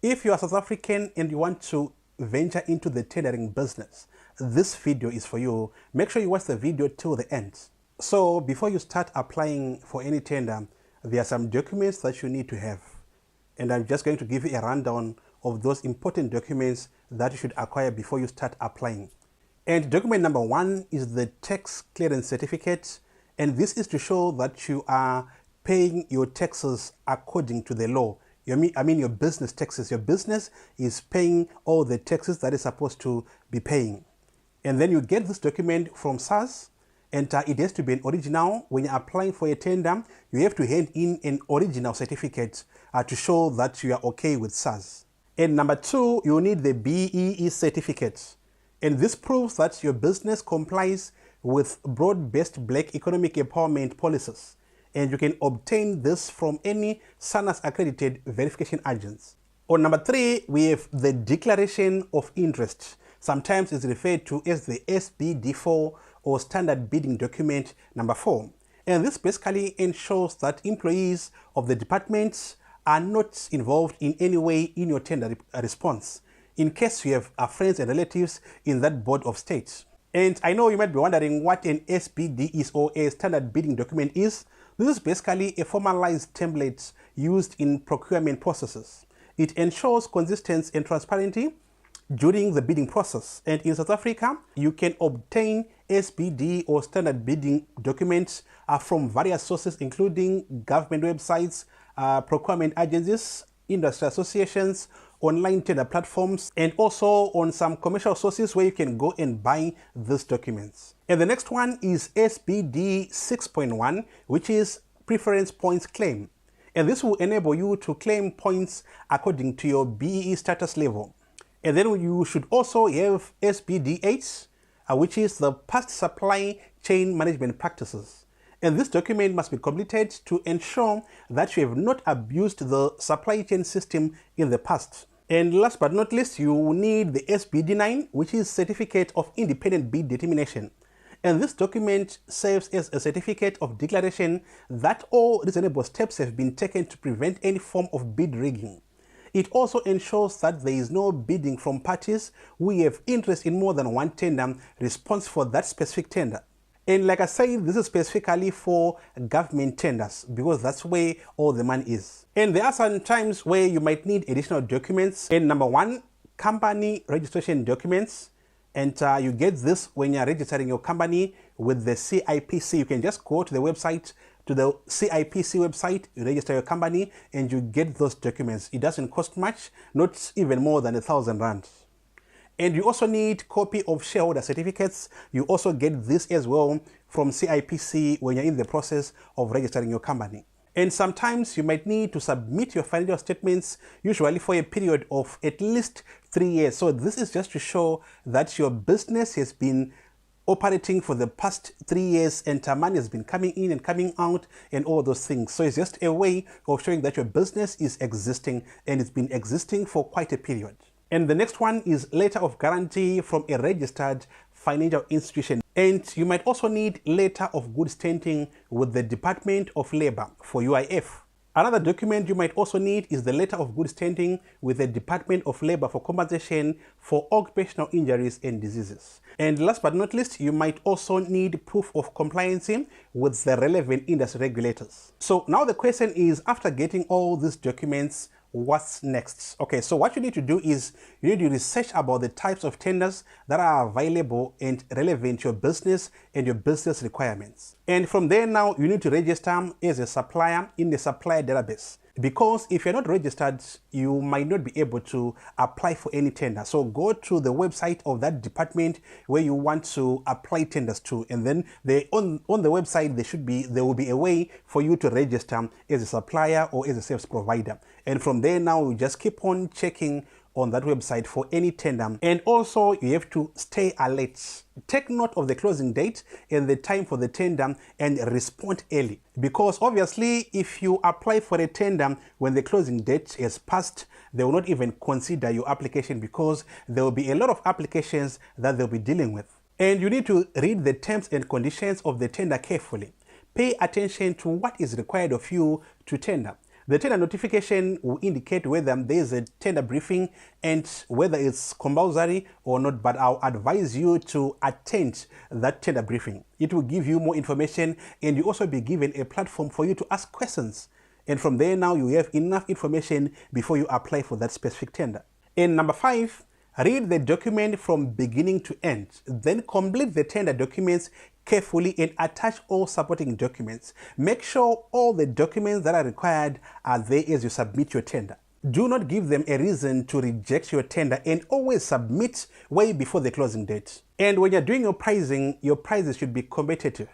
If you are South African and you want to venture into the tendering business, this video is for you. Make sure you watch the video till the end. So before you start applying for any tender, there are some documents that you need to have. And I'm just going to give you a rundown of those important documents that you should acquire before you start applying. And document number one is the tax clearance certificate. And this is to show that you are paying your taxes according to the law. I mean your business taxes. Your business is paying all the taxes that it's supposed to be paying. And then you get this document from SARS, and it has to be an original. When you're applying for a tender, you have to hand in an original certificate to show that you are okay with SARS. And number two, you need the BEE certificate. And this proves that your business complies with broad-based Black economic empowerment policies. And you can obtain this from any SANAS accredited verification agents. On number three, we have the declaration of interest. Sometimes it's referred to as the SBD4 or standard bidding document number 4. And this basically ensures that employees of the departments are not involved in any way in your tender response, in case you have friends and relatives in that board of state. And I know you might be wondering what an SBD is, or a standard bidding document is. This is basically a formalized template used in procurement processes. It ensures consistency and transparency during the bidding process. And in South Africa, you can obtain SBD or standard bidding documents from various sources, including government websites, procurement agencies, industry associations, online tender platforms, and also on some commercial sources where you can go and buy these documents. And the next one is SBD 6.1, which is preference points claim. And this will enable you to claim points according to your BEE status level. And then you should also have SBD 8, which is the past supply chain management practices. And this document must be completed to ensure that you have not abused the supply chain system in the past. And last but not least, you need the SBD9, which is Certificate of Independent Bid Determination. And this document serves as a certificate of declaration that all reasonable steps have been taken to prevent any form of bid rigging. It also ensures that there is no bidding from parties who have interest in more than one tender response for that specific tender. And like I said, this is specifically for government tenders because that's where all the money is. And there are some times where you might need additional documents. And number one, company registration documents. And you get this when you're registering your company with the CIPC. You can just go to the website, to the CIPC website, you register your company, and you get those documents. It doesn't cost much, not even more than 1,000 rand. And you also need copy of shareholder certificates. You also get this as well from CIPC when you're in the process of registering your company. And sometimes you might need to submit your financial statements, usually for a period of at least 3 years. So this is just to show that your business has been operating for the past 3 years and money has been coming in and coming out and all those things. So it's just a way of showing that your business is existing and it's been existing for quite a period. And the next one is letter of guarantee from a registered financial institution. And you might also need letter of good standing with the Department of Labor for UIF. Another document you might also need is the letter of good standing with the Department of Labor for compensation for occupational injuries and diseases. And last but not least, you might also need proof of compliance with the relevant industry regulators. So now the question is, after getting all these documents, what's next? Okay, so what you need to do is you need to research about the types of tenders that are available and relevant to your business and your business requirements. And from there now, you need to register as a supplier in the supplier database. Because if you're not registered, you might not be able to apply for any tender. So go to the website of that department where you want to apply tenders to, and then on the website there will be a way for you to register as a supplier or as a service provider. And from there now, you just keep on checking on that website for any tender. And also you have to stay alert. Take note of the closing date and the time for the tender and respond early. Because obviously if you apply for a tender when the closing date has passed, they will not even consider your application because there will be a lot of applications that they'll be dealing with. And you need to read the terms and conditions of the tender carefully. Pay attention to what is required of you to tender. The tender notification will indicate whether there is a tender briefing and whether it's compulsory or not, but I'll advise you to attend that tender briefing. It will give you more information, and you'll also be given a platform for you to ask questions. And from there now, you have enough information before you apply for that specific tender. And number 5, read the document from beginning to end. Then complete the tender documents carefully and attach all supporting documents. Make sure all the documents that are required are there as you submit your tender. Do not give them a reason to reject your tender, and always submit way before the closing date. And when you're doing your prices should be competitive.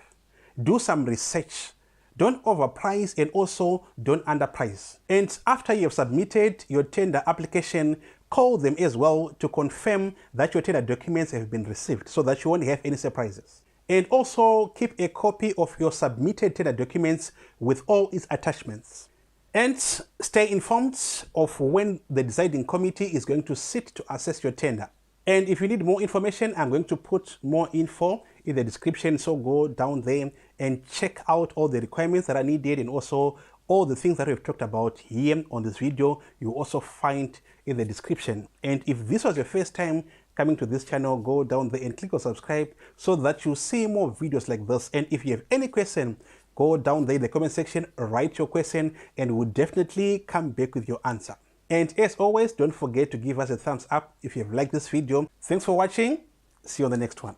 Do some research. Don't overprice and also don't underprice. And after you have submitted your tender application, call them as well to confirm that your tender documents have been received so that you won't have any surprises. And also keep a copy of your submitted tender documents with all its attachments. And stay informed of when the deciding committee is going to sit to assess your tender. And if you need more information, I'm going to put more info in the description, so go down there and check out all the requirements that are needed, and also all the things that we've talked about here on this video you also find in the description. And if this was your first time coming to this channel, go down there and click on subscribe so that you see more videos like this. And if you have any question, go down there in the comment section, write your question, and we'll definitely come back with your answer. And as always, don't forget to give us a thumbs up if you have liked this video. Thanks for watching. See you on the next one.